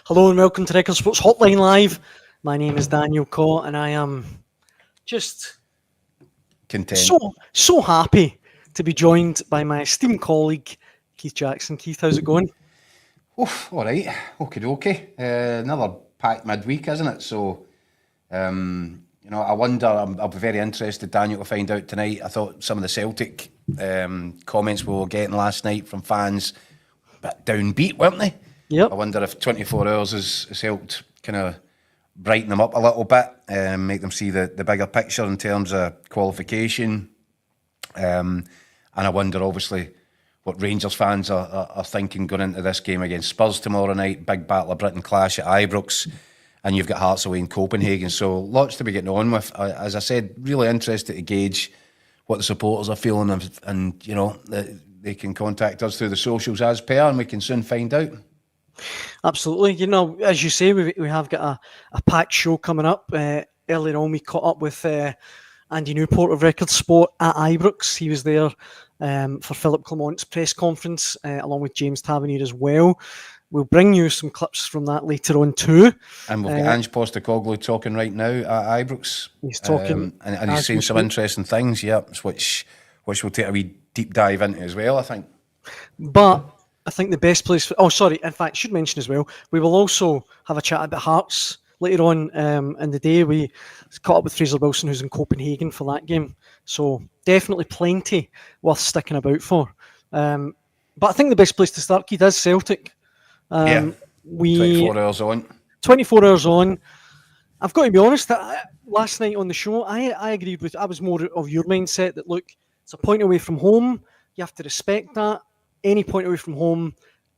Hello and welcome to Record Sports Hotline Live. My name is Daniel Caw and I am just Content. so happy to be joined by my esteemed colleague, Keith Jackson. Keith, how's it going? Oof, all right. Okie dokie. Another packed midweek, isn't it? So, I wonder, I'll be very interested, Daniel, to find out tonight. I thought some of the Celtic comments we were getting last night from fans, a bit downbeat, weren't they? Yep. I wonder if 24 hours has helped kind of brighten them up a little bit, make them see the bigger picture in terms of qualification. And I wonder, obviously, what Rangers fans are thinking going into this game against Spurs tomorrow night. Big Battle of Britain clash at Ibrox. And you've got Hearts away in Copenhagen. So lots to be getting on with. As I said, really interested to gauge what the supporters are feeling. And they can contact us through the socials as per, and we can soon find out. Absolutely. As you say, we have got a packed show coming up. Earlier on, we caught up with Andy Newport of Record Sport at Ibrox. He was there for Philip Clement's press conference, along with James Tavernier as well. We'll bring you some clips from that later on too. And we've got Ange Postecoglou talking right now at Ibrox. He's talking. And he's saying some interesting things, which we'll take a wee deep dive into as well, I think. But I think the best place in fact, I should mention as well, we will also have a chat about Hearts later on in the day. We caught up with Fraser Wilson, who's in Copenhagen for that game. So definitely plenty worth sticking about for. But I think the best place to start, Keith, is Celtic. 24 hours on. 24 hours on. I've got to be honest, last night on the show, I agreed with, I was more of your mindset that, look, it's a point away from home. You have to respect that. Any point away from home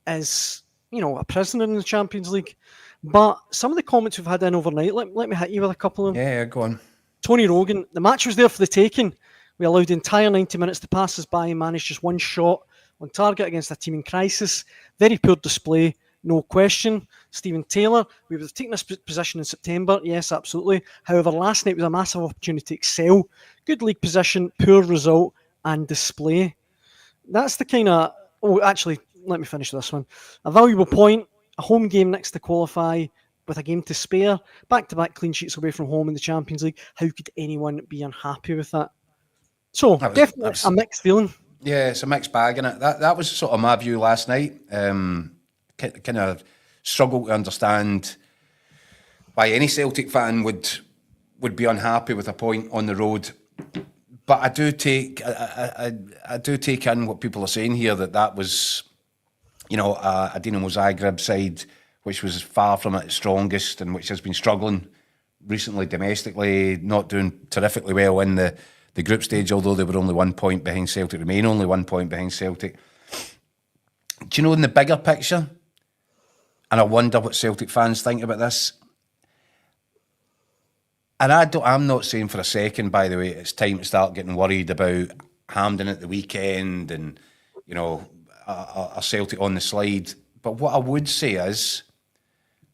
is, a prisoner in the Champions League. But some of the comments we've had in overnight, let me hit you with a couple of them. Yeah, go on. Tony Rogan, the match was there for the taking. We allowed the entire 90 minutes to pass us by and managed just one shot on target against a team in crisis. Very poor display, no question. Stephen Taylor, we would have taken this position in September. Yes, absolutely. However, last night was a massive opportunity to excel. Good league position, poor result and display. That's the kind of... Oh, actually, let me finish this one. A valuable point, a home game next to qualify with a game to spare, back-to-back clean sheets away from home in the Champions League. How could anyone be unhappy with that? So, definitely a mixed feeling. Yeah, it's a mixed bag, innit? That was sort of my view last night. Kind of struggle to understand why any Celtic fan would be unhappy with a point on the road. But I do take in what people are saying here, that was, a Dinamo Zagreb side which was far from its strongest and which has been struggling recently domestically, not doing terrifically well in the group stage, although they were only 1 point behind Celtic, remain only 1 point behind Celtic. Do you know, in the bigger picture, and I wonder what Celtic fans think about this, and I'm not saying for a second, by the way, it's time to start getting worried about Hampden at the weekend and, a Celtic on the slide. But what I would say is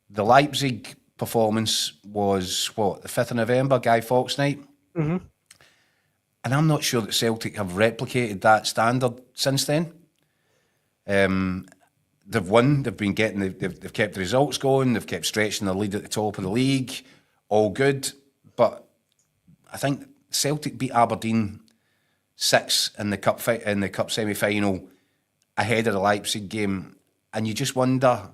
the Leipzig performance was, the 5th of November, Guy Fawkes night? Mm-hmm. And I'm not sure that Celtic have replicated that standard since then. They've won, they've kept the results going, they've kept stretching the lead at the top of the league, all good. But I think Celtic beat Aberdeen 6 in the cup semi-final ahead of the Leipzig game, and you just wonder.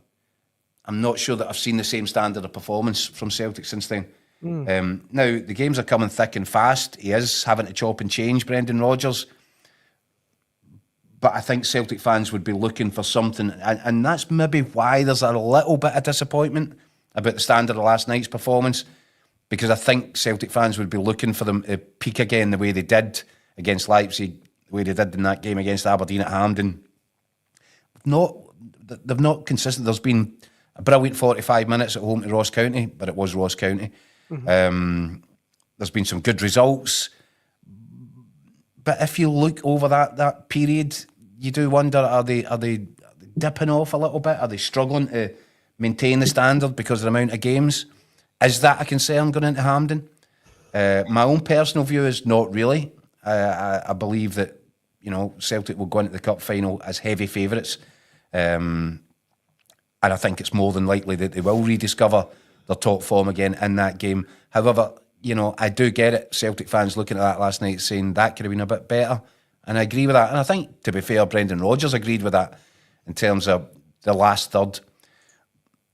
I'm not sure that I've seen the same standard of performance from Celtic since then. Now the games are coming thick and fast. He is having to chop and change, Brendan Rodgers. But I think Celtic fans would be looking for something, and that's maybe why there's a little bit of disappointment about the standard of last night's performance. Because I think Celtic fans would be looking for them to peak again the way they did against Leipzig, the way they did in that game against Aberdeen at Hampden. They've not consistent. There's been a brilliant 45 minutes at home to Ross County, but it was Ross County. Mm-hmm. There's been some good results. But if you look over that period, you do wonder, are they dipping off a little bit? Are they struggling to maintain the standard because of the amount of games? Is that a concern going into Hampden? My own personal view is not really. I believe that Celtic will go into the cup final as heavy favourites. and I think it's more than likely that they will rediscover their top form again in that game. However, I do get it. Celtic fans looking at that last night saying that could have been a bit better, and I agree with that. And I think, to be fair, Brendan Rodgers agreed with that in terms of the last third.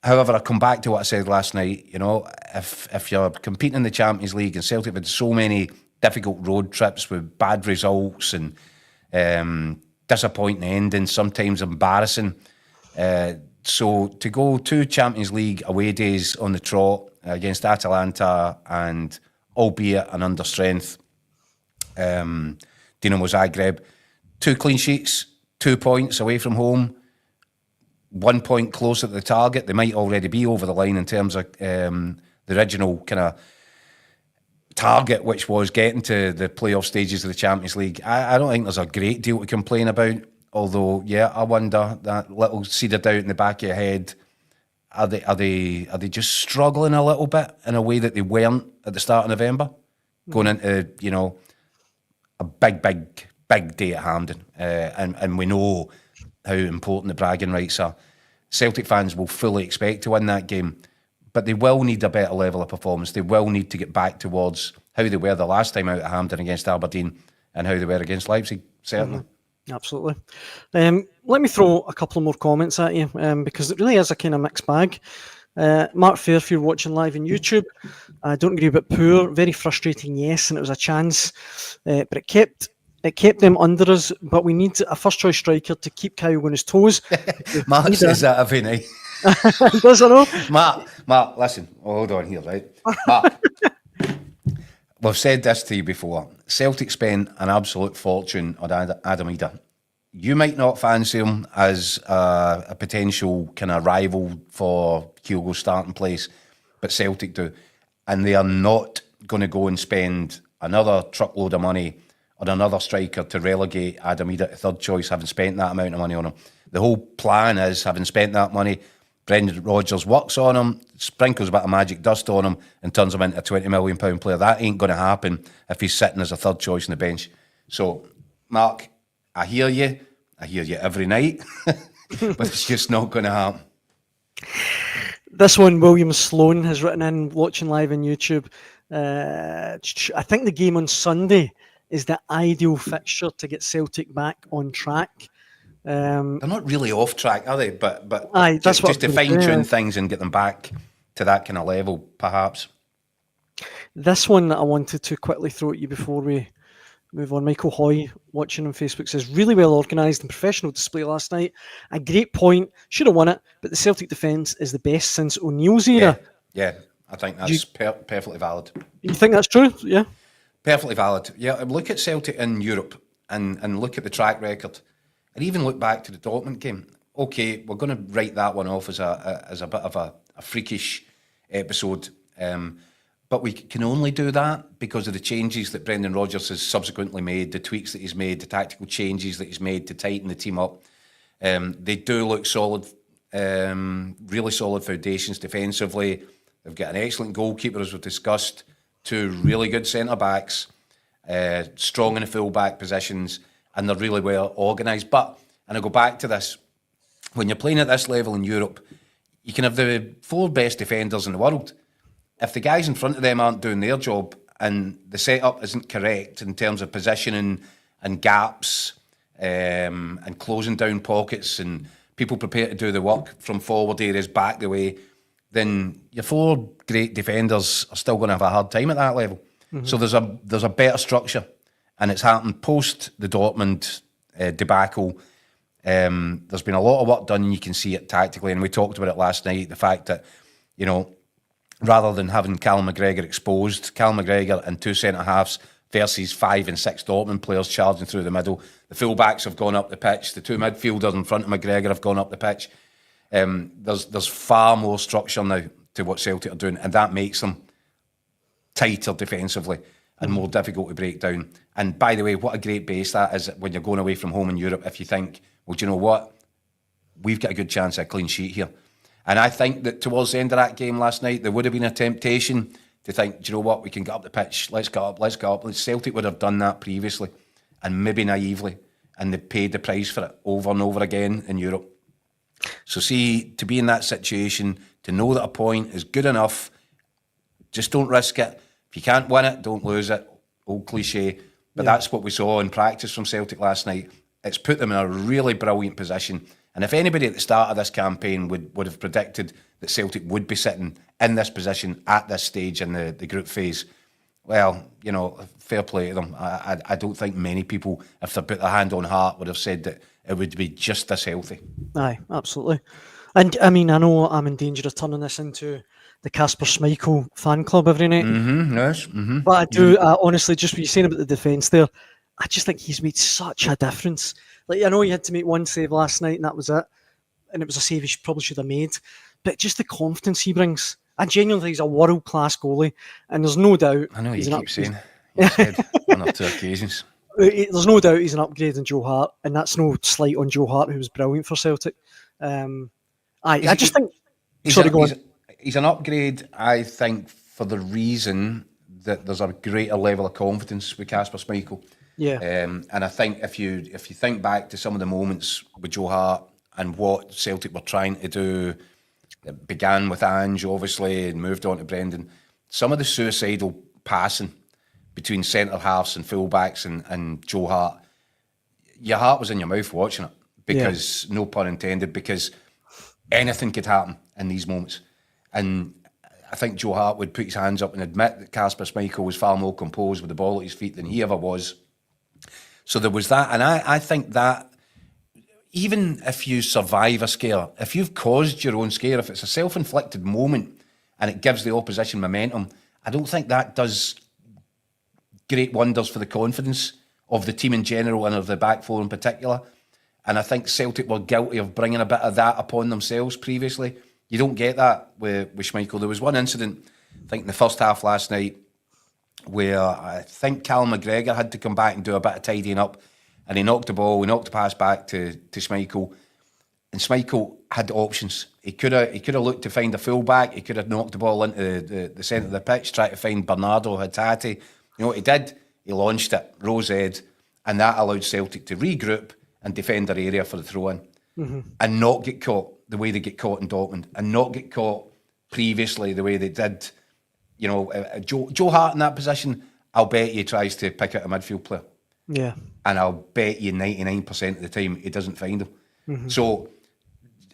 However, I come back to what I said last night. If you're competing in the Champions League and Celtic have had so many difficult road trips with bad results and disappointing endings, sometimes embarrassing. So to go 2 Champions League away days on the trot against Atalanta and, albeit an understrength, Dinamo Zagreb, 2 clean sheets, 2 points away from home, 1 point closer to the target. They might already be over the line in terms of the original kind of target, which was getting to the playoff stages of the Champions League. I don't think there's a great deal to complain about. Although, yeah, I wonder, that little seeded doubt in the back of your head, are they just struggling a little bit in a way that they weren't at the start of November, going into a big day at Hampden, and we know how important the bragging rights are. Celtic fans will fully expect to win that game, but they will need a better level of performance. They will need to get back towards how they were the last time out at Hampden against Aberdeen and how they were against Leipzig, certainly. Absolutely. Let me throw a couple more comments at you, because it really is a kind of mixed bag. Mark Fairfield watching live on YouTube. I don't agree about poor, very frustrating, yes, and it was a chance, but it kept them under us. But we need a first choice striker to keep Kyle on his toes. Mark says that every night. Does I know? Mark, listen, hold on here, right? Mark, we've said this to you before. Celtic spent an absolute fortune on Adam Ida. You might not fancy him as a potential kind of rival for Kyogo's starting place, but Celtic do. And they are not going to go and spend another truckload of money on another striker to relegate Adam Ida to third choice, having spent that amount of money on him. The whole plan is, having spent that money, Brendan Rodgers works on him, sprinkles a bit of magic dust on him and turns him into a £20 million player. That ain't going to happen if he's sitting as a third choice on the bench. So, Mark, I hear you every night, but it's just not going to happen. This one, William Sloan has written in, watching live on YouTube. I think the game on Sunday is the ideal fixture to get Celtic back on track. They're not really off track, are they? But that's just to fine-tune things and get them back to that kind of level, perhaps. This one that I wanted to quickly throw at you before we move on. Michael Hoy, watching on Facebook, says, really well organised and professional display last night. A great point. Should have won it, but the Celtic defence is the best since O'Neill's era. Yeah, I think that's perfectly valid. You think that's true? Yeah. Perfectly valid. Yeah, look at Celtic in Europe and look at the track record. And even look back to the Dortmund game. Okay, we're going to write that one off as a bit of a freakish episode. But we can only do that because of the changes that Brendan Rodgers has subsequently made, the tweaks that he's made, the tactical changes that he's made to tighten the team up. They do look solid, really solid foundations defensively. They've got an excellent goalkeeper, as we've discussed, 2 really good centre-backs, strong in the full-back positions, and they're really well organised. But, and I go back to this, when you're playing at this level in Europe, you can have the 4 best defenders in the world. If the guys in front of them aren't doing their job and the setup isn't correct in terms of positioning and gaps and closing down pockets and people prepared to do the work from forward areas back the way, then your 4 great defenders are still going to have a hard time at that level. Mm-hmm. So there's a better structure. And it's happened post the Dortmund debacle. There's been a lot of work done, and you can see it tactically. And we talked about it last night, the fact that, rather than having Callum McGregor exposed, Callum McGregor and 2 centre-halves versus 5 and 6 Dortmund players charging through the middle. The full-backs have gone up the pitch. The 2 midfielders in front of McGregor have gone up the pitch. There's far more structure now to what Celtic are doing, and that makes them tighter defensively and more difficult to break down. And by the way, what a great base that is when you're going away from home in Europe, if you think, well, do you know what? We've got a good chance of a clean sheet here. And I think that towards the end of that game last night, there would have been a temptation to think, do you know what? We can get up the pitch. Let's get up. Celtic would have done that previously, and maybe naively, and they paid the price for it over and over again in Europe. So see, to be in that situation, to know that a point is good enough, just don't risk it. If you can't win it, don't lose it. Old cliche. But that's what we saw in practice from Celtic last night. It's put them in a really brilliant position. And if anybody at the start of this campaign would have predicted that Celtic would be sitting in this position at this stage in the group phase, well, you know, fair play to them. I don't think many people, if they put their hand on heart, would have said that it would be just this healthy. Aye, absolutely. And I mean, I know I'm in danger of turning this into the Kasper Schmeichel fan club every night. Yes. But I do, honestly, just what you're saying about the defence there, I just think he's made such a difference. Like, I know he had to make one save last night, and that was it. And it was a save he probably should have made. But just the confidence he brings. I genuinely think he's a world-class goalie. And there's no doubt... I know you keep saying. You said on up to occasions. There's no doubt he's an upgrade on Joe Hart. And that's no slight on Joe Hart, who was brilliant for Celtic. I just think... Sorry, go on. He's an upgrade, I think, for the reason that there's a greater level of confidence with Kasper Schmeichel. Yeah. And I think if you think back to some of the moments with Joe Hart and what Celtic were trying to do, it began with Ange, obviously, and moved on to Brendan. Some of the suicidal passing between centre halves and fullbacks and Joe Hart, your heart was in your mouth watching it because, no pun intended, because anything could happen in these moments. And I think Joe Hart would put his hands up and admit that Kasper Schmeichel was far more composed with the ball at his feet than he ever was. So there was that. And I think that even if you survive a scare, if you've caused your own scare, if it's a self-inflicted moment and it gives the opposition momentum, I don't think that does great wonders for the confidence of the team in general and of the back four in particular. And I think Celtic were guilty of bringing a bit of that upon themselves previously. You don't get that with Schmeichel. There was one incident, I think in the first half last night, where I think Callum McGregor had to come back and do a bit of tidying up, and he knocked the pass back to Schmeichel, and Schmeichel had options. He could have looked to find a fullback. He could have knocked the ball into the centre of the pitch, tried to find Bernardo Hatate. You know what he did? He launched it, rose head, and that allowed Celtic to regroup and defend their area for the throw-in, and not get caught the way they get caught in Dortmund, and not get caught previously the way they did. You know, Joe Hart in that position, I'll bet he tries to pick out a midfield player. Yeah. And I'll bet you 99% of the time he doesn't find him. So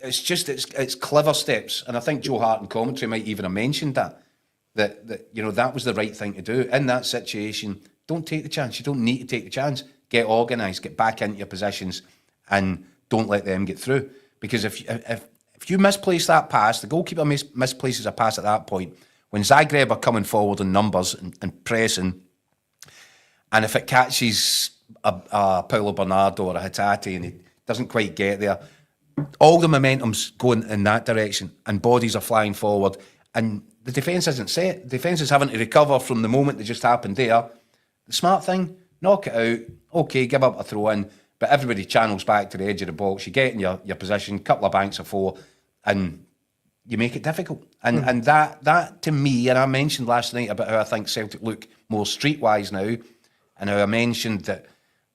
it's clever steps. And I think Joe Hart in commentary might even have mentioned that you know, that was the right thing to do. In that situation, don't take the chance. You don't need to take the chance. Get organised, get back into your positions, and don't let them get through. Because if you misplace that pass, the goalkeeper misplaces a pass at that point, when Zagreb are coming forward in numbers and pressing, and if it catches a Paulo Bernardo or a Hatate and he doesn't quite get there, all the momentum's going in that direction and bodies are flying forward, and the defence isn't set. The defence is having to recover from the moment that just happened there. The smart thing, knock it out. Okay, give up a throw-in, but everybody channels back to the edge of the box. You get in your position, couple of banks of four, and you make it difficult. And that to me, and I mentioned last night about how I think Celtic look more streetwise now, and how I mentioned that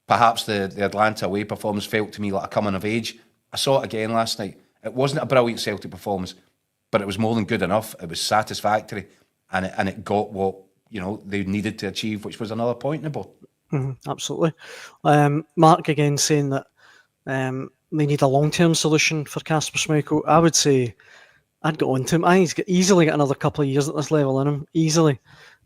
perhaps the Atlanta away performance felt to me like a coming of age. I saw it again last night. It wasn't a brilliant Celtic performance, but it was more than good enough. It was satisfactory, and it got what, you know, they needed to achieve, which was another point in the ball. Absolutely. Mark again saying that they need a long-term solution for Kasper Schmeichel. I would say I'd get on to him. I think he's easily got another couple of years at this level in him. Easily.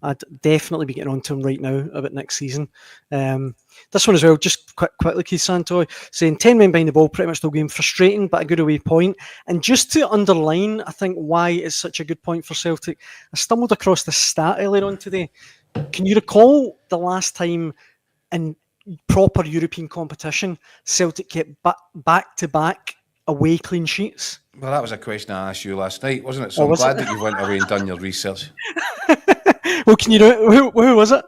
I'd definitely be getting on to him right now about next season. This one as well, just quickly, Keith Santoy, saying 10 men behind the ball pretty much the whole game. Frustrating, but a good away point. And just to underline, I think, why it's such a good point for Celtic, I stumbled across this stat earlier on today. Can you recall the last time in proper European competition Celtic kept back-to-back away clean sheets? Well, that was a question I asked you last night, wasn't it? So I'm glad that you went away and done your research. Well, can you know who was it?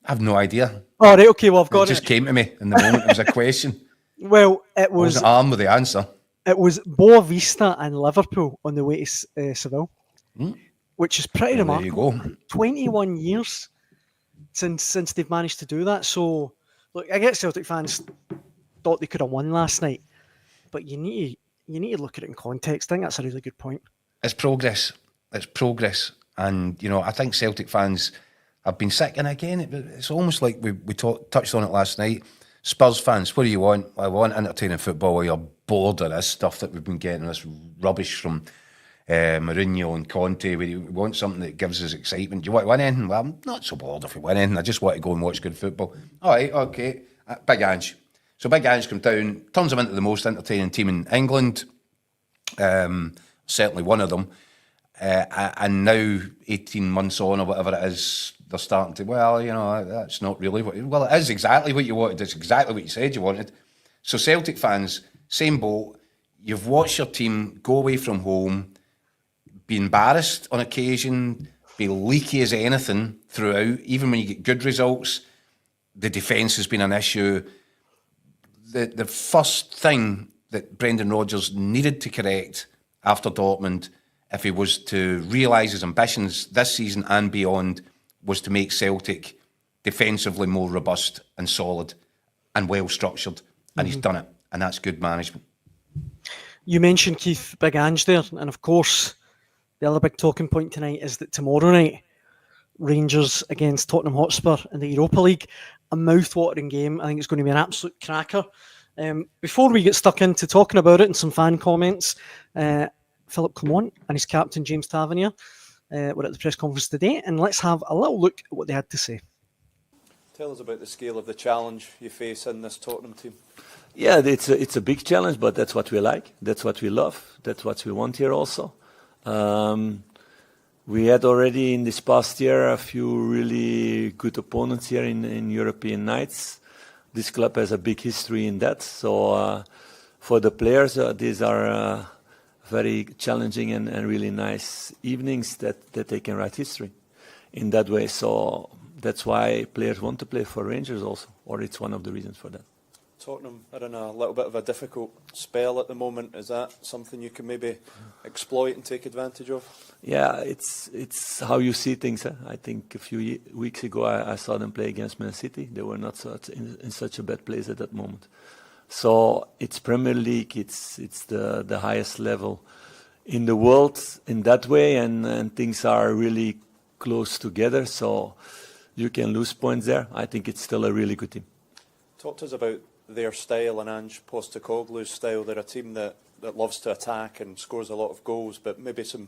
I have no idea. Oh, right, okay, well, I've got it. It just came to me in the moment. It was a question. Well, it was... I wasn't armed with the answer. It was Boa Vista and Liverpool on the way to Seville, which is pretty remarkable. There you go. 21 years since they've managed to do that. So, look, I get Celtic fans thought they could have won last night, but you need you need to look at it in context. I think that's a really good point. It's progress. It's progress. And, you know, I think Celtic fans have been sick. And again, it's almost like we touched on it last night. Spurs fans, what do you want? I want entertaining football, or you're bored of this stuff that we've been getting, this rubbish from Mourinho and Conte. We want something that gives us excitement. Do you want to win anything? Well, I'm not so bored if we win anything. I just want to go and watch good football. All right, okay. Big Ange. So Big Ange comes down, turns them into the most entertaining team in England. Certainly one of them. And now, 18 months on or whatever it is, they're starting to, well, you know, that's not really what... Well, it is exactly what you wanted. It's exactly what you said you wanted. So Celtic fans, same boat. You've watched your team go away from home, be embarrassed on occasion, be leaky as anything throughout, even when you get good results. The defence has been an issue. The first thing that Brendan Rodgers needed to correct after Dortmund, if he was to realise his ambitions this season and beyond, was to make Celtic defensively more robust and solid and well structured. And he's done it. And that's good management. You mentioned, Keith, Big Ange there. And of course, the other big talking point tonight is that tomorrow night, Rangers against Tottenham Hotspur in the Europa League, a mouth-watering game. I think it's going to be an absolute cracker. Before we get stuck into talking about it and some fan comments, Philip Clement and his captain James Tavernier were at the press conference today, and let's have a little look at what they had to say. Tell us about the scale of the challenge you face in this Tottenham team. Yeah, it's a big challenge, but that's what we like. That's what we love. That's what we want here also. We had already in this past year a few really good opponents here in European nights. This club has a big history in that. So for the players, these are very challenging and really nice evenings that they can write history in that way. So that's why players want to play for Rangers also, or it's one of the reasons for that. Tottenham are in a little bit of a difficult spell at the moment. Is that something you can maybe exploit and take advantage of? Yeah, it's how you see things. Huh? I think a few weeks ago I saw them play against Man City. They were not in such a bad place at that moment. So it's Premier League. It's the highest level in the world in that way, and things are really close together. So you can lose points there. I think it's still a really good team. Talk to us about their style and Ange Postecoglou's style. They're a team that loves to attack and scores a lot of goals, but maybe some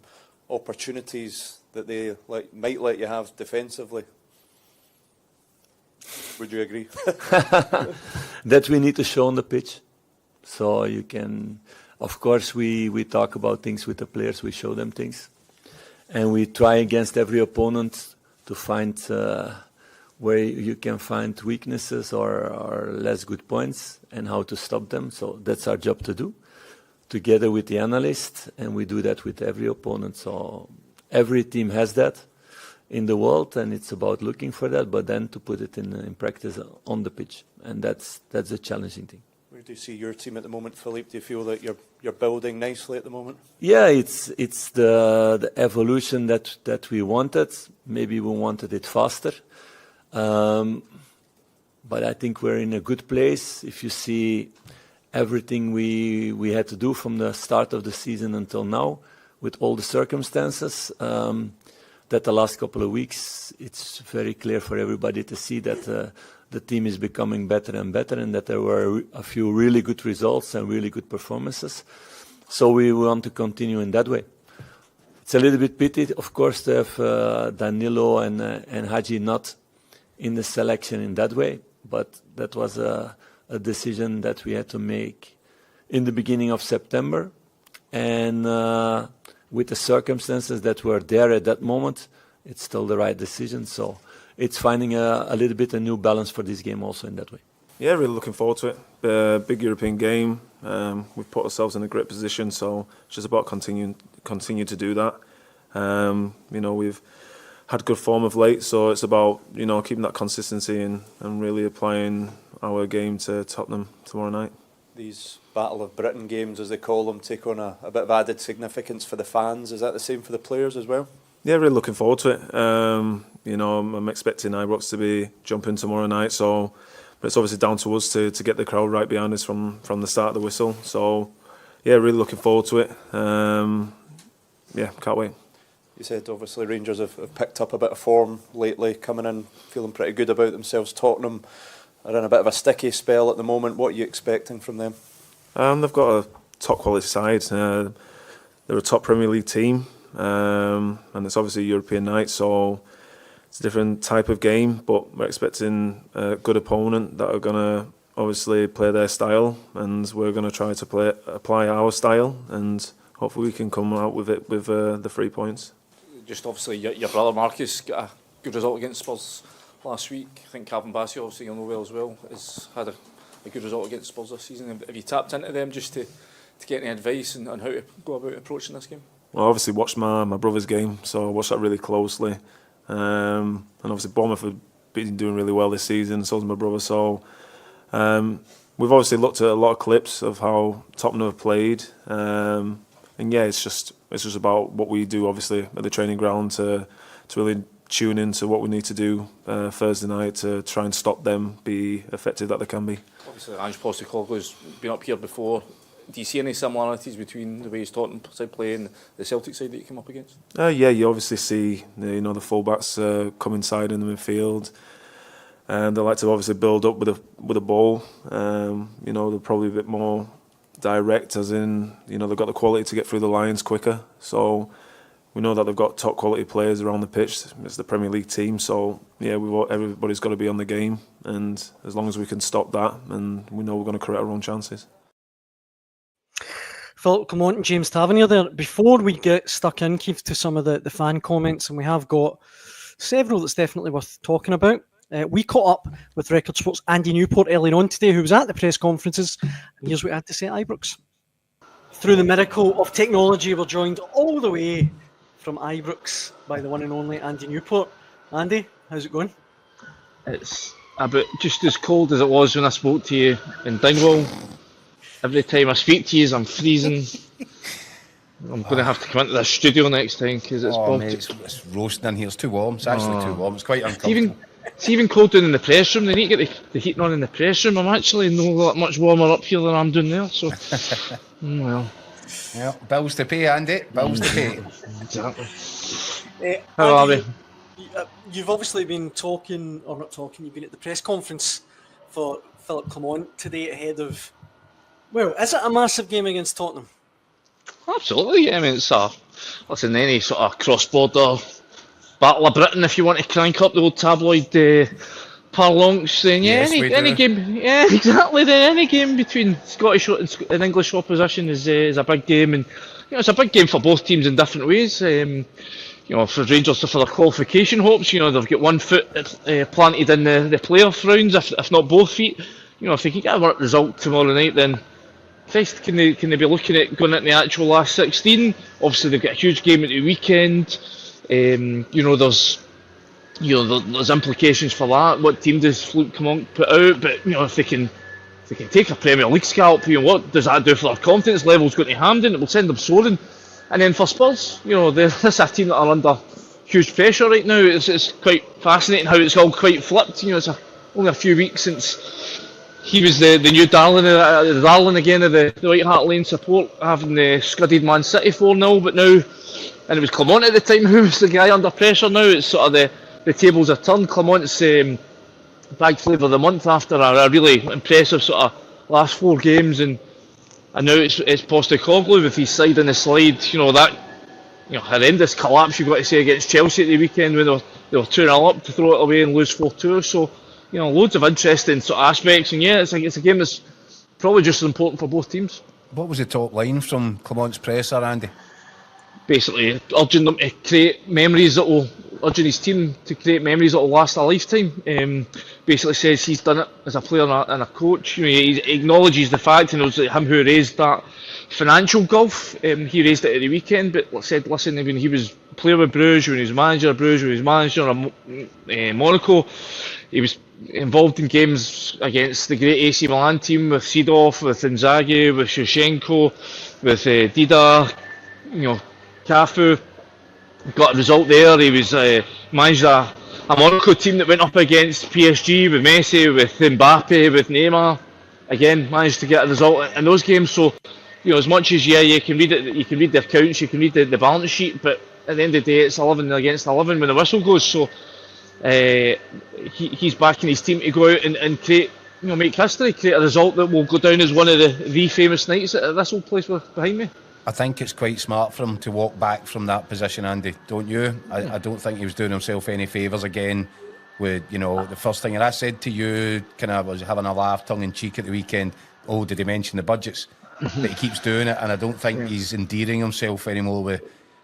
opportunities that they might let you have defensively. Would you agree? That we need to show on the pitch. So you can, of course, we talk about things with the players, we show them things. And we try against every opponent to find where you can find weaknesses or less good points and how to stop them. So that's our job to do, together with the analyst, and we do that with every opponent. So every team has that in the world, and it's about looking for that, but then to put it in practice on the pitch, and that's a challenging thing. Where do you see your team at the moment, Philippe? Do you feel that you're building nicely at the moment? Yeah, it's the evolution that we wanted. Maybe we wanted it faster. But I think we're in a good place. If you see everything we had to do from the start of the season until now, with all the circumstances, that the last couple of weeks, it's very clear for everybody to see that the team is becoming better and better, and that there were a few really good results and really good performances. So we want to continue in that way. It's a little bit pity, of course, to have Danilo and Hadji not in the selection in that way, but that was a decision that we had to make in the beginning of September, and with the circumstances that were there at that moment, it's still the right decision. So it's finding a little bit a new balance for this game also in that way. Yeah, really looking forward to it. Big European game. We've put ourselves in a great position, so it's just about continue to do that. We've had good form of late, so it's about keeping that consistency and really applying our game to Tottenham tomorrow night. These Battle of Britain games, as they call them, take on a bit of added significance for the fans. Is that the same for the players as well? Yeah, really looking forward to it. I'm expecting Ibrox to be jumping tomorrow night, but it's obviously down to us to get the crowd right behind us from the start of the whistle. So yeah, really looking forward to it. Yeah, can't wait. You said obviously Rangers have picked up a bit of form lately, coming in feeling pretty good about themselves. Tottenham are in a bit of a sticky spell at the moment. What are you expecting from them? They've got a top quality side. They're a top Premier League team, and it's obviously a European night, so it's a different type of game. But we're expecting a good opponent that are going to obviously play their style, and we're going to try to apply our style, and hopefully we can come out with it with the 3 points. Just obviously your brother Marcus got a good result against Spurs last week. I think Calvin Bassey, obviously you'll know well as well, has had a good result against Spurs this season. Have you tapped into them just to get any advice on how to go about approaching this game? Well, I obviously watched my brother's game, so I watched that really closely. And obviously Bournemouth have been doing really well this season, so has my brother. So we've obviously looked at a lot of clips of how Tottenham have played. And yeah, it's just about what we do, obviously, at the training ground to really tune into what we need to do Thursday night to try and stop them be effective that they can be. Obviously, Ange Postecoglou's been up here before. Do you see any similarities between the way his Tottenham side play and the Celtic side that you come up against? Yeah, you obviously see the fullbacks come inside in the midfield, and they like to obviously build up with a ball. They're probably a bit more direct, as in they've got the quality to get through the lines quicker. So we know that they've got top quality players around the pitch. It's the Premier League team, so yeah, everybody's got to be on the game, and as long as we can stop that, and we know we're going to create our own chances. Philip Clement and James Tavernier there. Before we get stuck in, Keith, to some of the fan comments, and we have got several that's definitely worth talking about. We caught up with Record Sports' Andy Newport earlier on today, who was at the press conferences, and here's what he had to say at Ibrox. Through the miracle of technology, we're joined all the way from Ibrox by the one and only Andy Newport. Andy, how's it going? It's about just as cold as it was when I spoke to you in Dingwall. Every time I speak to you, I'm freezing. I'm going to have to come into the studio next time because it's roasting in here. It's too warm. It's actually too warm. It's quite uncomfortable. It's even cold down in the press room. They need to get the heating on in the press room. I'm actually no that much warmer up here than I'm doing there. So, well. Yeah, bills to pay, Andy. Bills to pay. Exactly. How are we? You've obviously been talking, or not talking, you've been at the press conference for Philip Clement today ahead of, well, is it a massive game against Tottenham? Absolutely. I mean, it's any sort of cross-border Battle of Britain, if you want to crank up the old tabloid parlance, then yes, any game, yeah, exactly. Then any game between Scottish and English opposition is a big game, and it's a big game for both teams in different ways. For Rangers, for their qualification hopes, they've got one foot planted in the playoff rounds, if not both feet. If they can get a work result tomorrow night, then Christ, can they be looking at going into the actual last 16? Obviously, they've got a huge game at the weekend. There's implications for that. What team does Philip Clement put out? But if they can take a Premier League scalp, what does that do for their confidence levels going to Hampden? It will send them soaring. And then for Spurs, this a team that are under huge pressure right now. It's quite fascinating how it's all quite flipped. It's only a few weeks since he was the new darling again of the White Hart Lane support, having scudded Man City 4-0, but now. And it was Clement at the time who was the guy under pressure. Now it's sort of the tables are turned. Clement's bag flavour of the month after a really impressive sort of last 4 games, and now it's Postecoglou with his side on the slide. That horrendous collapse you've got to say against Chelsea at the weekend when they were 2-0 up to throw it away and lose 4-2. So loads of interesting sort of aspects, and yeah, it's a game that's probably just as important for both teams. What was the top line from Clement's presser, Andy? Basically urging them to create memories urging his team to create memories that will last a lifetime. Basically says he's done it as a player and a coach. He acknowledges the fact, and it was him who raised that financial gulf. He raised it at the weekend, but said, listen, when he was a player with Bruges, when he was manager of Bruges, when he was manager of Monaco, he was involved in games against the great AC Milan team with Seedorf, with Inzaghi, with Shevchenko, with Dida, Cafu. Got a result there. He was managed a Monaco team that went up against PSG with Messi, with Mbappe, with Neymar. Again, managed to get a result in those games. So, as much as you can read it, you can read the accounts, you can read the balance sheet, but at the end of the day, it's 11 against 11 when the whistle goes. So he's backing his team to go out and create, make history, create a result that will go down as one of the famous nights at this old place behind me. I think it's quite smart for him to walk back from that position, Andy, don't you? I don't think he was doing himself any favours again with, the first thing. And I said to you, kind of was having a laugh, tongue-in-cheek at the weekend, did he mention the budgets? But he keeps doing it, and I don't think he's endearing himself anymore with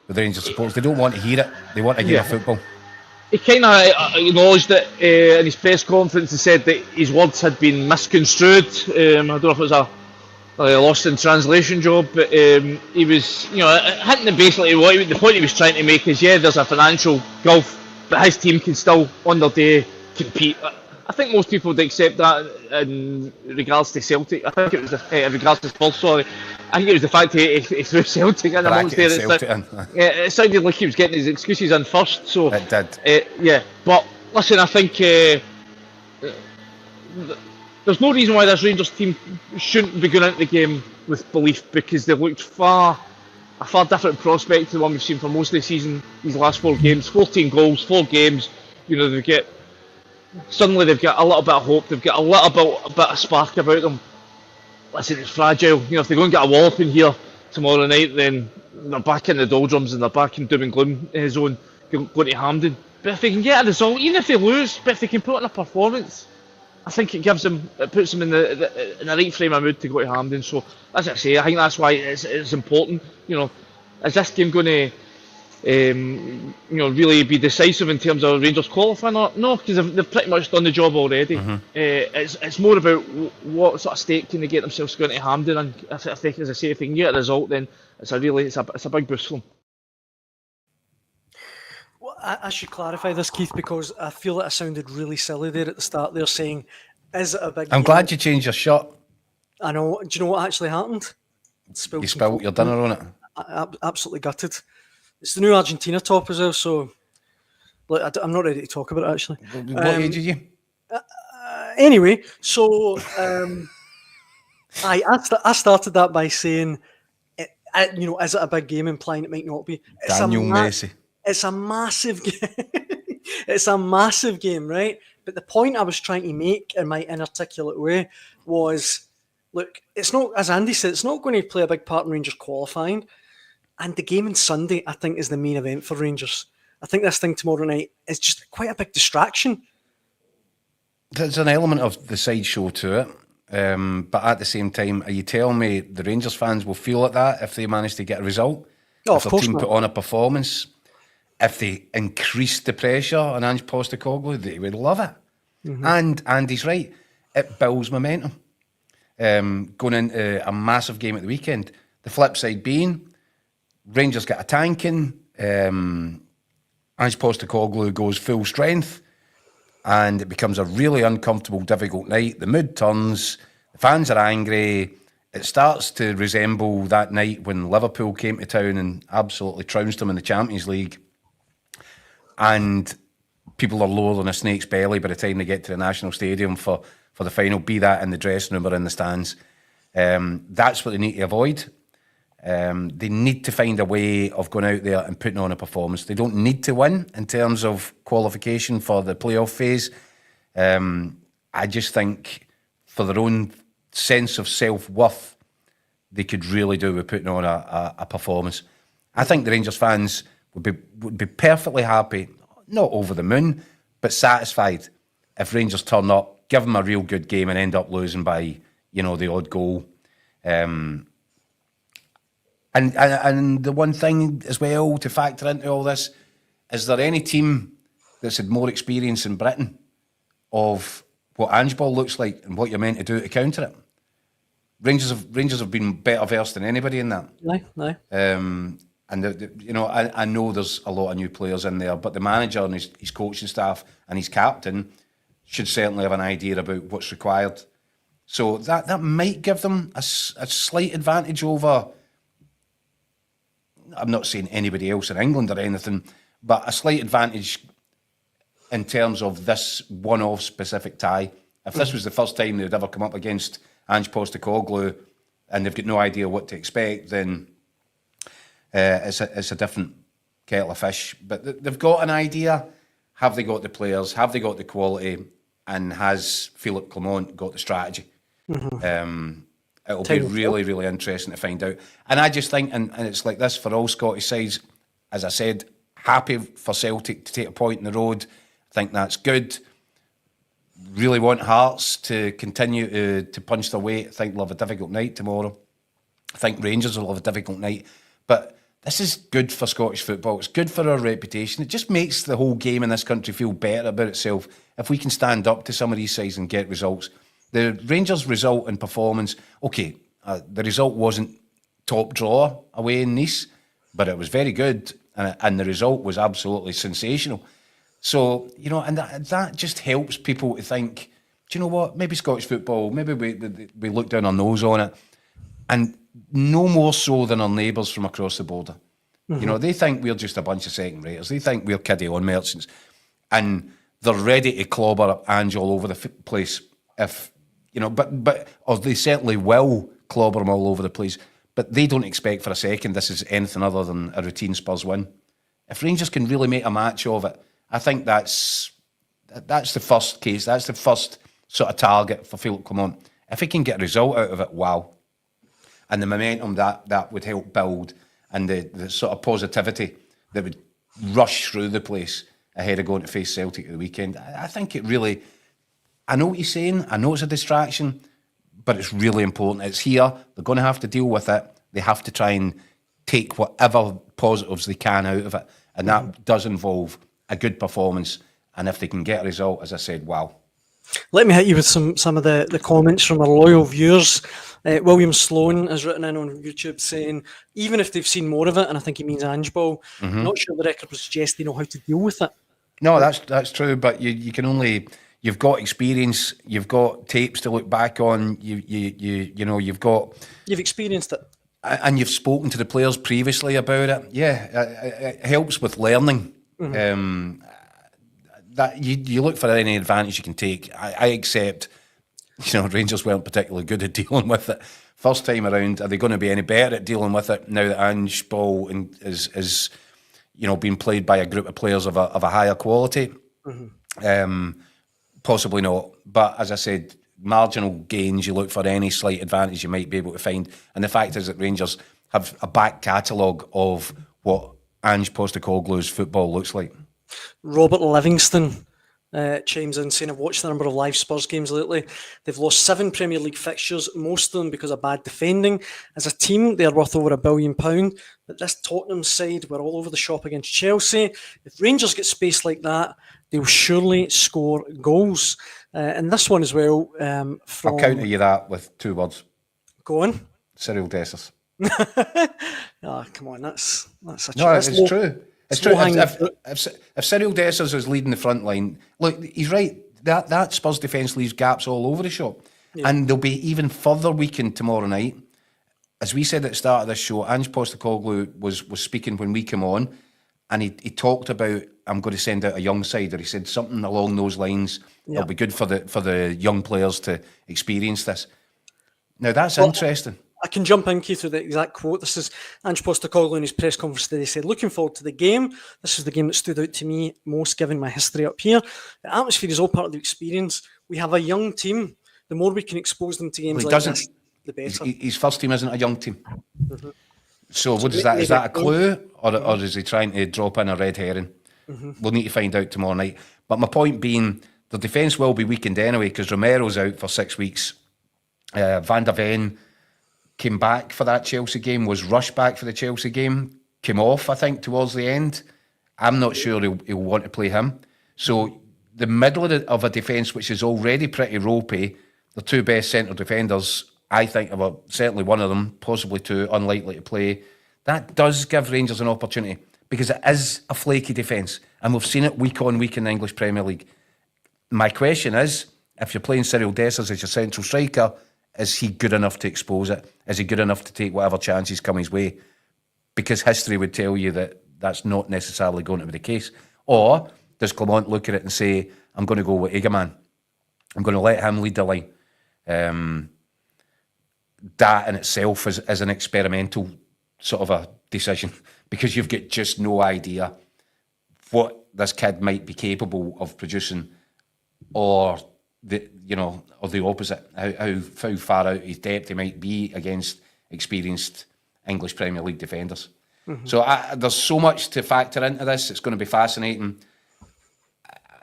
Rangers supporters. They don't want to hear it. They want to hear football. He kind of acknowledged it in his press conference and said that his words had been misconstrued. I don't know if it was a lost in translation job, but he was, hitting it basically. The point he was trying to make is, there's a financial gulf, but his team can still, on their day, compete. I think most people would accept that in regards to Celtic. I think it was in regards to Spurs, sorry. I think it was the fact he threw Celtic in amongst there. It sounded like he was getting his excuses in first. So it did. But listen, I think there's no reason why this Rangers team shouldn't be going into the game with belief, because they looked a far different prospect to the one we've seen for most of the season. These last 4 games, 14 goals, 4 games. Suddenly they've got a little bit of hope. They've got a bit of spark about them. Listen, it's fragile. If they go and get a wallop in here tomorrow night, then they're back in the doldrums and they're back in doom and gloom zone, going to Hampden. But if they can get a result, even if they lose, but if they can put in a performance, I think it puts them in the right frame of mood to go to Hampden. So, as I say, I think that's why it's important. Is this game going to really be decisive in terms of Rangers qualifying? No, because they've pretty much done the job already. It's more about what sort of stake can they get themselves going to Hampden, and if they can get a result, then it's a big boost for them. Well, I should clarify this, Keith, because I feel that I sounded really silly there at the start. They're saying, "Is it a big?" I'm glad you changed your shirt. I know. Do you know what actually happened? You spilled your dinner on it. Absolutely gutted. It's the new Argentina top as well, so I'm not ready to talk about it, actually. What age are you? Anyway, so I started that by saying, is it a big game, implying it might not be. Daniel Messi. It's a massive game. It's a massive game, right? But the point I was trying to make in my inarticulate way was, look, it's not, as Andy said, it's not going to play a big part in Rangers qualifying. And the game on Sunday, I think, is the main event for Rangers. I think this thing tomorrow night is just quite a big distraction. There's an element of the sideshow to it. But at the same time, are you telling me the Rangers fans will feel like that if they manage to get a result? Oh, if of their course team not. put on a performance? If they increase the pressure on Ange Postecoglou, they would love it. And Andy's right. It builds momentum. Going into a massive game at the weekend. The flip side being, Rangers get a tanking, Ange Postecoglou goes full strength, and it becomes a really uncomfortable, difficult night. The mood turns, the fans are angry. It starts to resemble that night when Liverpool came to town and absolutely trounced them in the Champions League. And people are lower than a snake's belly by the time they get to the National Stadium for the final, be that in the dressing room or in the stands. That's what they need to avoid. They need to find a way of going out there and putting on a performance. They don't need to win in terms of qualification for the playoff phase. I just think for their own sense of self-worth, they could really do with putting on a performance. I think the Rangers fans would be perfectly happy, not over the moon, but satisfied if Rangers turn up, give them a real good game and end up losing by, the odd goal. And the one thing as well to factor into all this, is there any team that's had more experience in Britain of what Ange ball looks like and what you're meant to do to counter it? Rangers have been better versed than anybody in that. No. And I know there's a lot of new players in there, but the manager and his coaching staff and his captain should certainly have an idea about what's required. So that might give them a slight advantage over, I'm not saying anybody else in England or anything, but a slight advantage in terms of this one-off specific tie. If this was the first time they'd ever come up against Ange Postecoglou, and they've got no idea what to expect, then it's a different kettle of fish. But they've got an idea. Have they got the players? Have they got the quality? And has Philippe Clement got the strategy? It'll be really, really interesting to find out. And I just think, and it's like this for all Scottish sides, as I said, happy for Celtic to take a point in the road. I think that's good. Really want Hearts to continue to punch their weight. I think they'll have a difficult night tomorrow. I think Rangers will have a difficult night. But this is good for Scottish football. It's good for our reputation. It just makes the whole game in this country feel better about itself if we can stand up to some of these sides and get results. The Rangers' result and performance, okay, the result wasn't top drawer away in Nice, but it was very good, and the result was absolutely sensational. So, and that just helps people to think, do you know what, maybe Scottish football, maybe we look down our nose on it, and no more so than our neighbours from across the border. They think we're just a bunch of second raters. They think we're kiddie-on merchants, and they're ready to clobber up Ange all over the place if, or they certainly will clobber them all over the place, but they don't expect for a second this is anything other than a routine Spurs win. If Rangers can really make a match of it, I think that's the first case, that's the first sort of target for Philippe Clement. If he can get a result out of it, wow. And the momentum that would help build, and the sort of positivity that would rush through the place ahead of going to face Celtic at the weekend. I think it really, I know what you're saying, I know it's a distraction, but it's really important. It's here, they're going to have to deal with it. They have to try and take whatever positives they can out of it, and that does involve a good performance, and if they can get a result, as I said, wow. Let me hit you with some of the comments from our loyal viewers. William Sloan has written in on YouTube saying, even if they've seen more of it, and I think he means Ange Ball, not sure the record would suggest they know how to deal with it. No, that's true, but you can only, you've got experience, you've got tapes to look back on, you've experienced it. And you've spoken to the players previously about it. Yeah, it helps with learning. That you look for any advantage you can take. I accept, Rangers weren't particularly good at dealing with it first time around. Are they going to be any better at dealing with it now that Ange Ball is being played by a group of players of a higher quality? Possibly not. But as I said, marginal gains, you look for any slight advantage you might be able to find. And the fact is that Rangers have a back catalogue of what Ange Postecoglou's football looks like. Robert Livingston chimes in saying, I've watched a number of live Spurs games lately. They've lost 7 Premier League fixtures, most of them because of bad defending. As a team, they're worth over £1 billion. But this Tottenham side were all over the shop against Chelsea. If Rangers get space like that, they'll surely score goals. And this one as well. I'll counter you that with 2 words. Go on. Cyril Dessers. Come on, that's a no, it's true. It's true. If Cyril Dessers is leading the front line, look, he's right. That Spurs defence leaves gaps all over the shop. Yeah. And they'll be even further weakened tomorrow night. As we said at the start of this show, Ange Postecoglou was speaking when we came on, and he talked about, I'm going to send out a young side, or he said something along those lines. Yeah. It'll be good for the young players to experience this. Now, that's interesting. I can jump in, Keith, with the exact quote. This is Ange Postecoglou in his press conference today. He said, looking forward to the game. This is the game that stood out to me most, given my history up here. The atmosphere is all part of the experience. We have a young team. The more we can expose them to games like this, the better. His first team isn't a young team. So what is that? Is that a clue? Or is he trying to drop in a red herring? We'll need to find out tomorrow night. But my point being, the defence will be weakened anyway, because Romero's out for 6 weeks. Van der Ven came back for that Chelsea game, was rushed back for the Chelsea game, came off, I think, towards the end. I'm not sure he'll want to play him. So the middle of a defence, which is already pretty ropey, the 2 best centre defenders, I think, certainly one of them, possibly 2, unlikely to play. That does give Rangers an opportunity, because it is a flaky defence, and we've seen it week on week in the English Premier League. My question is, if you're playing Cyril Dessers as your central striker, is he good enough to expose it? Is he good enough to take whatever chances come his way? Because history would tell you that that's not necessarily going to be the case. Or does Clement look at it and say, I'm going to go with Egeman. I'm going to let him lead the line. that in itself is an experimental sort of a decision, because you've got just no idea what this kid might be capable of producing, or the opposite, how far out his depth he might be against experienced English Premier League defenders. So there's so much to factor into this. It's going to be fascinating.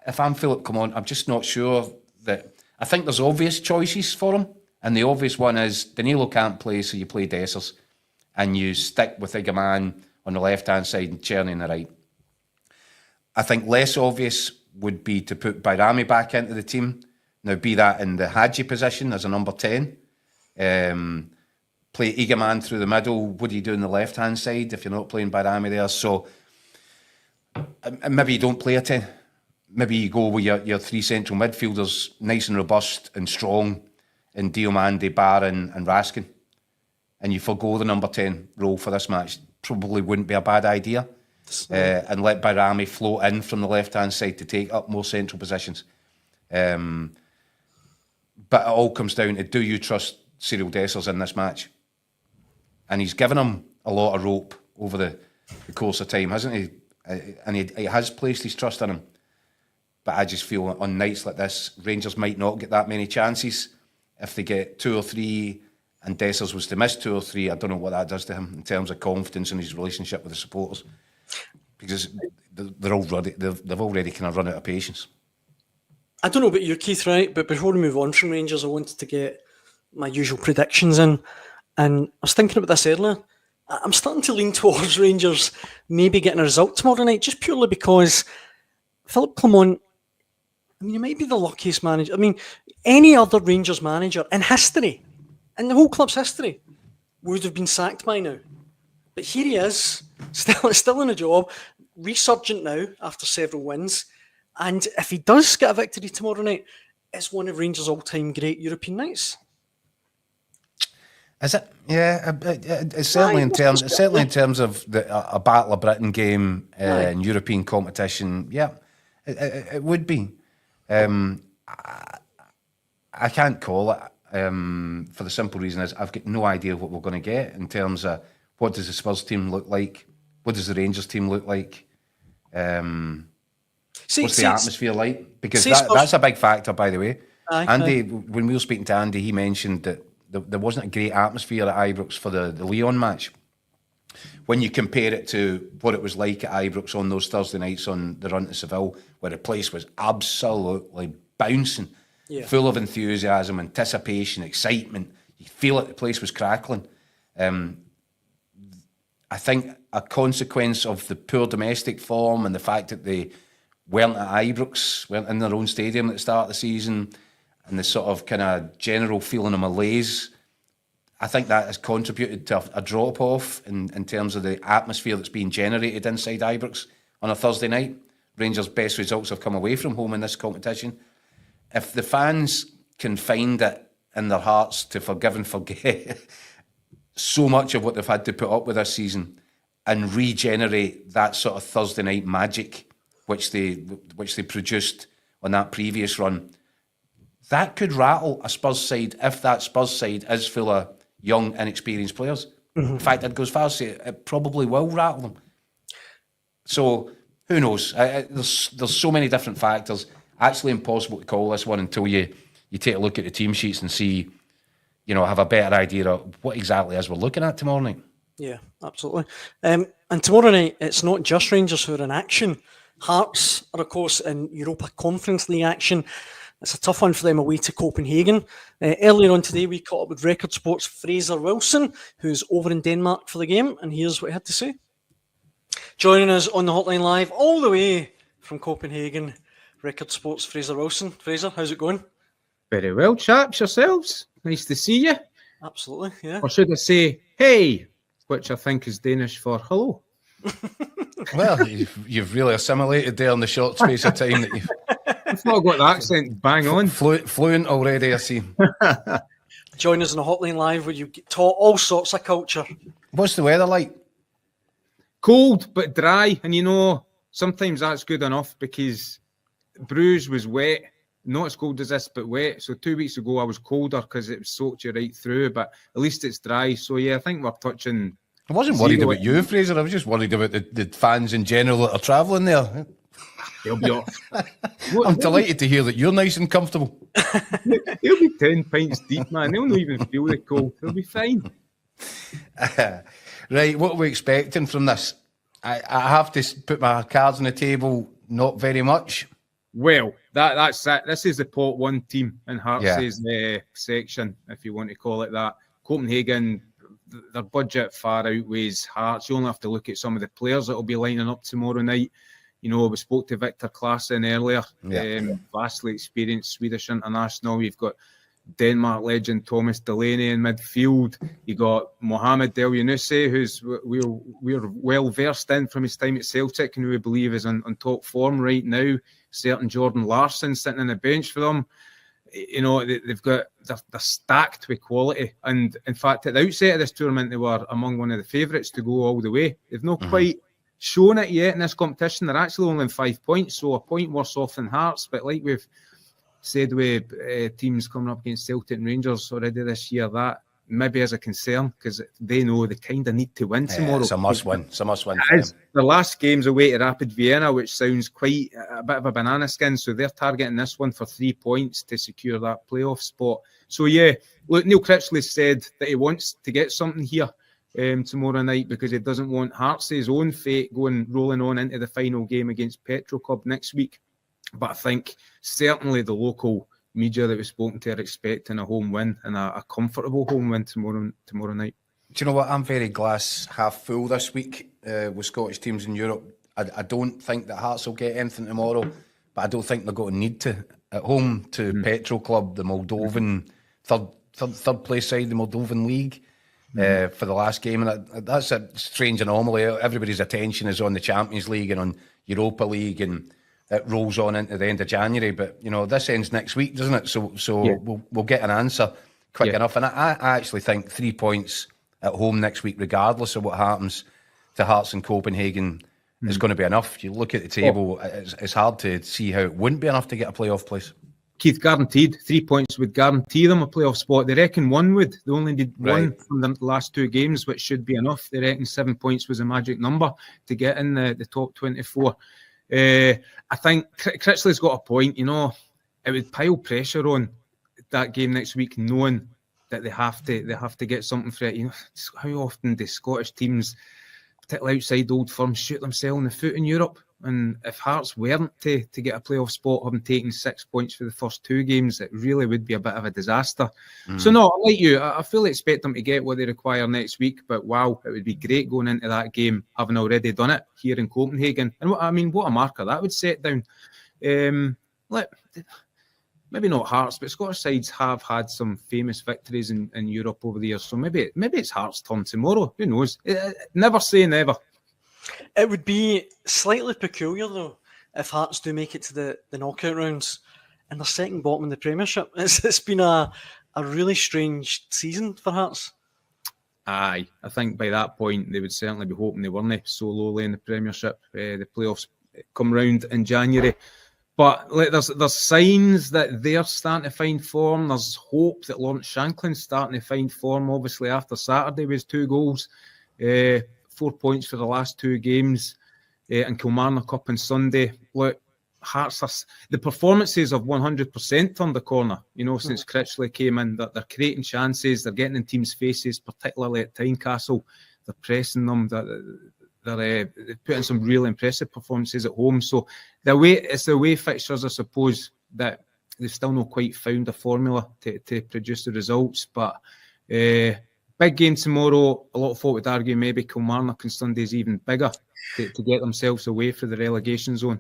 If I'm Philip Clement, I'm just not sure that... I think there's obvious choices for him, and the obvious one is Danilo can't play, so you play Dessers, and you stick with Igaman on the left-hand side and Czerny on the right. I think less obvious would be to put Bayrami back into the team. Now, be that in the Hadji position as a number 10. Play Igaman through the middle. What do you do on the left-hand side if you're not playing Bayrami there? So maybe you don't play a 10. Maybe you go with your three central midfielders, nice and robust and strong, in Diomande, Barron and Raskin. And you forgo the number 10 role for this match. Probably wouldn't be a bad idea. And let Bayrami float in from the left-hand side to take up more central positions. But it all comes down to, do you trust Cyril Dessers in this match? And he's given him a lot of rope over the course of time, hasn't he? And he has placed his trust in him. But I just feel on nights like this, Rangers might not get that many chances. If they get 2 or 3 and Dessers was to miss 2 or 3, I don't know what that does to him in terms of confidence in his relationship with the supporters. Because they've already kind of run out of patience. I don't know about you, Keith, right? But before we move on from Rangers, I wanted to get my usual predictions in. And I was thinking about this earlier. I'm starting to lean towards Rangers maybe getting a result tomorrow night, just purely because Philip Clement, I mean, he might be the luckiest manager. I mean, any other Rangers manager in history, in the whole club's history, would have been sacked by now. But here he is, still in a job, resurgent now after several wins. And if he does get a victory tomorrow night, it's one of Rangers' all-time great European nights. Is it? Yeah, it's certainly in terms of a Battle of Britain game in European competition. Yeah, it would be. I can't call it for the simple reason is I've got no idea what we're going to get in terms of what does the Spurs team look like, what does the Rangers team look like, what's the atmosphere like? Because that's a big factor, by the way. Andy, when we were speaking to Andy, he mentioned that there wasn't a great atmosphere at Ibrox for the Lyon match. When you compare it to what it was like at Ibrox on those Thursday nights on the run to Seville, where the place was absolutely bouncing, full of enthusiasm, anticipation, excitement. You feel like the place was crackling. I think a consequence of the poor domestic form and the fact that they weren't at Ibrox, weren't in their own stadium at the start of the season, and the sort of kind of general feeling of malaise, I think that has contributed to a drop-off in terms of the atmosphere that's being generated inside Ibrox on a Thursday night. Rangers' best results have come away from home in this competition. If the fans can find it in their hearts to forgive and forget so much of what they've had to put up with this season and regenerate that sort of Thursday night magic which they produced on that previous run, that could rattle a Spurs side if that Spurs side is full of young, inexperienced players. In fact, I'd go as far as say it probably will rattle them. So, who knows? There's so many different factors. Actually impossible to call this one until you take a look at the team sheets and see, have a better idea of what exactly is we're looking at tomorrow night. Yeah, absolutely. And tomorrow night, it's not just Rangers who are in action. Hearts are, of course, in Europa Conference League action. It's a tough one for them away to Copenhagen. Earlier on today, we caught up with Record Sports' Fraser Wilson, who's over in Denmark for the game, and here's what he had to say. Joining us on the Hotline Live, all the way from Copenhagen, Record Sports' Fraser Wilson. Fraser, how's it going? Very well, chaps, yourselves. Nice to see you. Absolutely, yeah. Or should I say, hey, which I think is Danish for hello. Well, you've really assimilated there in the short space of time that you've... I've not got the accent bang on. Fluent already, I see. Join us on the Hotline Live where you get taught all sorts of culture. What's the weather like? Cold but dry, and sometimes that's good enough because Bruges was wet not as cold as this, but wet. So 2 weeks ago I was colder because it soaked you right through, but at least it's dry. So yeah, I think we're touching. I wasn't worried about you, Fraser. I was just worried about the fans in general that are travelling there. They'll be off. I'm delighted to hear that you're nice and comfortable. They'll be 10 pints deep, man. They'll not even feel the cold. They'll be fine. Right, what are we expecting from this? I have to put my cards on the table. Not very much. Well, that's it. This is the pot one team in Hearts' section, if you want to call it that. Copenhagen, their budget far outweighs Hearts. You only have to look at some of the players that will be lining up tomorrow night. You know, we spoke to Victor Claesson earlier. Vastly experienced Swedish international. You've got Denmark legend Thomas Delaney in midfield. You got Mohamed El Younousi, who's we're well versed in from his time at Celtic, and who we believe is on top form right now. Certain Jordan Larsson sitting on the bench for them. You know, they're stacked with quality, and in fact, at the outset of this tournament, they were among one of the favourites to go all the way. They've not quite shown it yet in this competition. They're actually only in 5 points, so a point worse off than Hearts. But like we've said with teams coming up against Celtic and Rangers already this year, that maybe is a concern because they know they kind of need to win tomorrow. It's a must-win. It's a must-win. The last game's away to Rapid Vienna, which sounds quite a bit of a banana skin. So they're targeting this one for 3 points to secure that playoff spot. So yeah, look, Neil Critchley said that he wants to get something here tomorrow night because he doesn't want Hearts' own fate rolling on into the final game against Petro Club next week. But I think certainly the local media that we've spoken to are expecting a home win and a comfortable home win tomorrow night. Do you know what? I'm very glass half full this week with Scottish teams in Europe. I don't think that Hearts will get anything tomorrow, but I don't think they're going to need to. At home to Petro Club, the Moldovan third place side, the Moldovan League, for the last game. And that's a strange anomaly. Everybody's attention is on the Champions League and on Europa League, and it rolls on into the end of January. But, you know, this ends next week, doesn't it? So we'll get an answer quick enough. And I actually think 3 points at home next week, regardless of what happens to Hearts and Copenhagen, is going to be enough. You look at the table, it's hard to see how it wouldn't be enough to get a playoff place. Keith, guaranteed. 3 points would guarantee them a playoff spot. They reckon one would. They only need one from the last 2 games, which should be enough. They reckon 7 points was a magic number to get in the top 24. I think Critchley's got a point. You know, it would pile pressure on that game next week, knowing that they have to get something for it. You know, how often do Scottish teams, particularly outside old firms, shoot themselves in the foot in Europe? And if Hearts weren't to get a playoff spot, having taken 6 points for the first 2 games, it really would be a bit of a disaster. So no, like you, I fully expect them to get what they require next week. But wow, it would be great going into that game, having already done it here in Copenhagen. And what a marker that would set down. Maybe not Hearts, but Scottish sides have had some famous victories in Europe over the years. So maybe it's Hearts' turn tomorrow. Who knows? Never say never. It would be slightly peculiar, though, if Hearts do make it to the knockout rounds and they're second bottom in the Premiership. It's been a really strange season for Hearts. Aye, I think by that point they would certainly be hoping they weren't so lowly in the Premiership. The playoffs come round in January. But there's signs that they're starting to find form. There's hope that Lawrence Shanklin's starting to find form, obviously, after Saturday with his 2 goals. 4 points for the last 2 games, and Kilmarnock Cup on Sunday. Look, Hearts, the performances have 100% turned the corner, you know, since Critchley came in. They're creating chances, they're getting in teams' faces, particularly at Tynecastle. They're pressing them, they're putting some really impressive performances at home. So it's the away fixtures, I suppose, that they've still not quite found a formula to produce the results. But big game tomorrow. A lot of folk would argue maybe Kilmarnock on Sunday is even bigger to get themselves away from the relegation zone.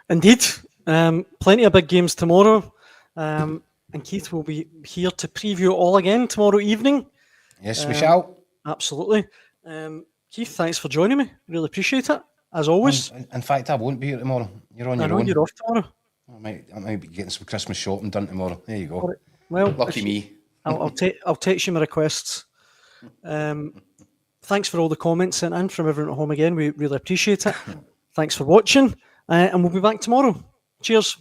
Indeed. Plenty of big games tomorrow. And Keith will be here to preview it all again tomorrow evening. Yes, we shall. Absolutely. Keith, thanks for joining me. Really appreciate it, as always. In fact, I won't be here tomorrow. You're on your own. You're off tomorrow. I might be getting some Christmas shopping done tomorrow. There you go. Right. Well, lucky me. I'll text you my requests. Thanks for all the comments sent in from everyone at home again. We really appreciate it. Thanks for watching, and we'll be back tomorrow. Cheers.